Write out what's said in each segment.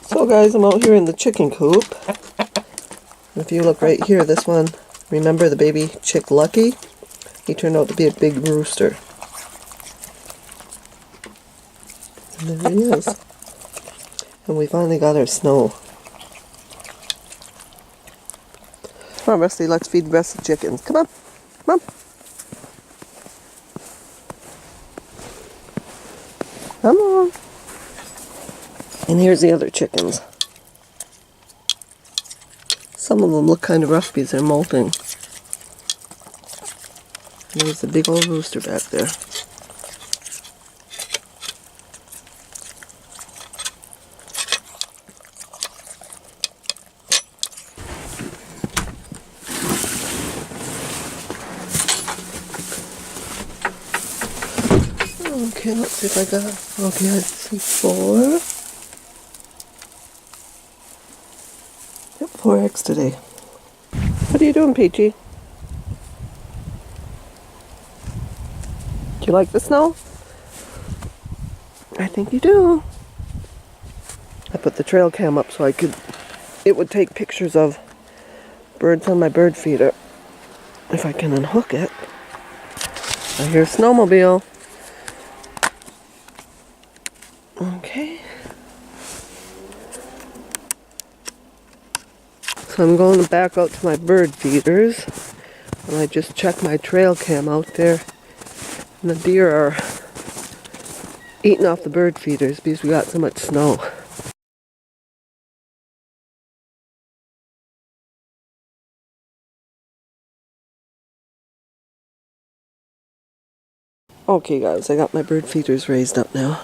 So guys, I'm out here in the chicken coop. If you look right here, this one, remember the baby chick Lucky? He turned out to be a big rooster. And there he is. And we finally got our snow. Come on, Rusty, let's feed the rest of the chickens. Come on. Come on. Come on. And here's the other chickens. Some of them look kind of rough because they're molting. And there's the big old rooster back there. Okay, let's see if I got... Okay, I see 4. Yep, 4 eggs today. What are you doing, Peachy? Do you like the snow? I think you do. I put the trail cam up so it would take pictures of birds on my bird feeder. If I can unhook it. I hear a snowmobile. Okay. So I'm going to back out to my bird feeders. And I just checked my trail cam out there. And the deer are eating off the bird feeders because we got so much snow. Okay guys, I got my bird feeders raised up now.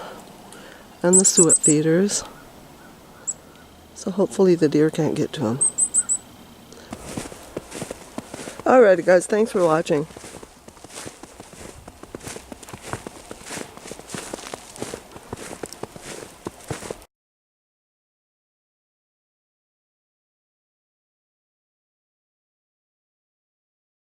And the suet feeders. So hopefully the deer can't get to them. Alrighty guys, thanks for watching.